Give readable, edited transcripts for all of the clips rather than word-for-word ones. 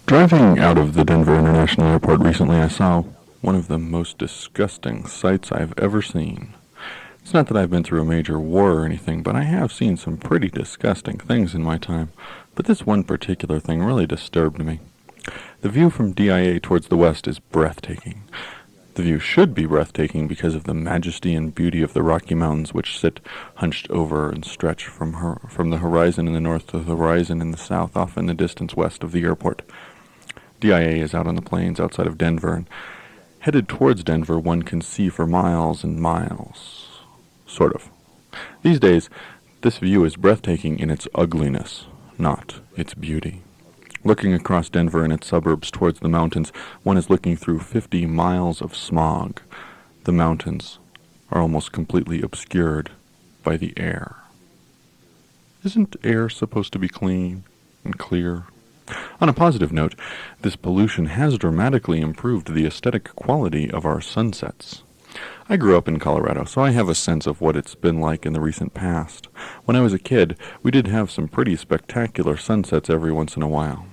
Driving out of the Denver International Airport recently, I saw one of the most disgusting sights I've ever seen. It's not that I've been through a major war or anything, but I have seen some pretty disgusting things in my time. But this one particular thing really disturbed me. The view from DIA towards the west is breathtaking. The view should be breathtaking because of the majesty and beauty of the Rocky Mountains, which sit hunched over and stretch from the horizon in the north to the horizon in the south, off in the distance west of the airport. DIA is out on the plains outside of Denver, and headed towards Denver one can see for miles and miles. Sort of. These days, this view is breathtaking in its ugliness, not its beauty. Looking across Denver and its suburbs towards the mountains, one is looking through 50 miles of smog. The mountains are almost completely obscured by the air. Isn't air supposed to be clean and clear? On a positive note, this pollution has dramatically improved the aesthetic quality of our sunsets. I grew up in Colorado, so I have a sense of what it's been like in the recent past. When I was a kid, we did have some pretty spectacular sunsets every once in a while.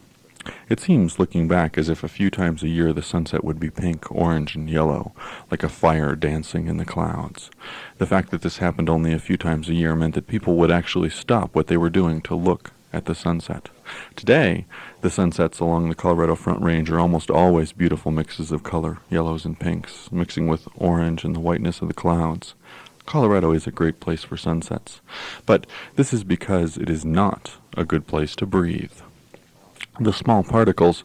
It seems, looking back, as if a few times a year the sunset would be pink, orange, and yellow, like a fire dancing in the clouds. The fact that this happened only a few times a year meant that people would actually stop what they were doing to look at the sunset. Today, the sunsets along the Colorado Front Range are almost always beautiful mixes of color, yellows and pinks, mixing with orange and the whiteness of the clouds. Colorado is a great place for sunsets, but this is because it is not a good place to breathe. The small particles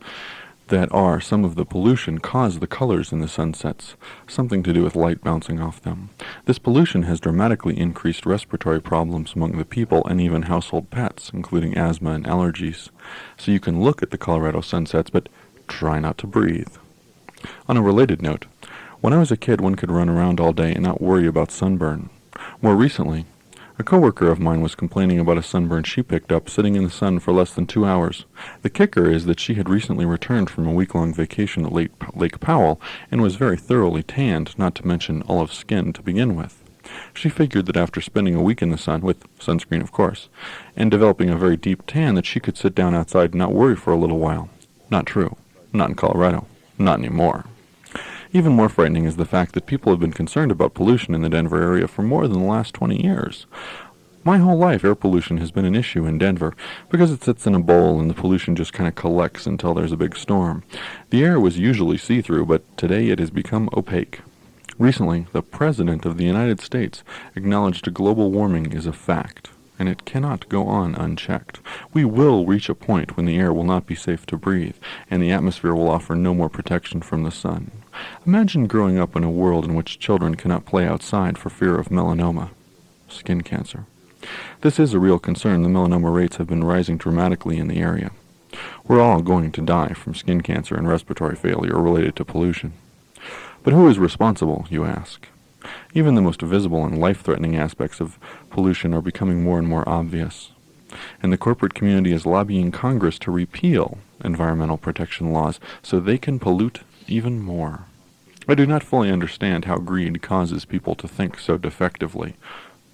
that are some of the pollution cause the colors in the sunsets, something to do with light bouncing off them. This pollution has dramatically increased respiratory problems among the people and even household pets, including asthma and allergies. So you can look at the Colorado sunsets, but try not to breathe. On a related note, when I was a kid, one could run around all day and not worry about sunburn. More recently, a coworker of mine was complaining about a sunburn she picked up sitting in the sun for less than 2 hours. The kicker is that she had recently returned from a week-long vacation at Lake Powell and was very thoroughly tanned, not to mention olive-skinned to begin with. She figured that after spending a week in the sun, with sunscreen of course, and developing a very deep tan, that she could sit down outside and not worry for a little while. Not true. Not in Colorado. Not anymore. Even more frightening is the fact that people have been concerned about pollution in the Denver area for more than the last 20 years. My whole life, air pollution has been an issue in Denver because it sits in a bowl and the pollution just kind of collects until there's a big storm. The air was usually see-through, but today it has become opaque. Recently, the President of the United States acknowledged global warming is a fact, and it cannot go on unchecked. We will reach a point when the air will not be safe to breathe, and the atmosphere will offer no more protection from the sun. Imagine growing up in a world in which children cannot play outside for fear of melanoma, skin cancer. This is a real concern. The melanoma rates have been rising dramatically in the area. We're all going to die from skin cancer and respiratory failure related to pollution. But who is responsible, you ask? Even the most visible and life-threatening aspects of pollution are becoming more and more obvious. And the corporate community is lobbying Congress to repeal environmental protection laws so they can pollute even more. I do not fully understand how greed causes people to think so defectively,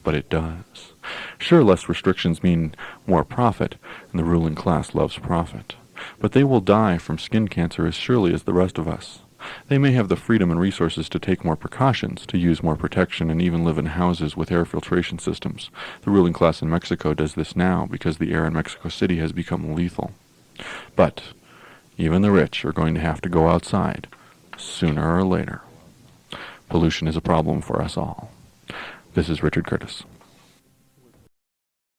but it does. Sure, less restrictions mean more profit, and the ruling class loves profit. But they will die from skin cancer as surely as the rest of us. They may have the freedom and resources to take more precautions, to use more protection, and even live in houses with air filtration systems. The ruling class in Mexico does this now because the air in Mexico City has become lethal. But even the rich are going to have to go outside, sooner or later. Pollution is a problem for us all. This is Richard Curtis.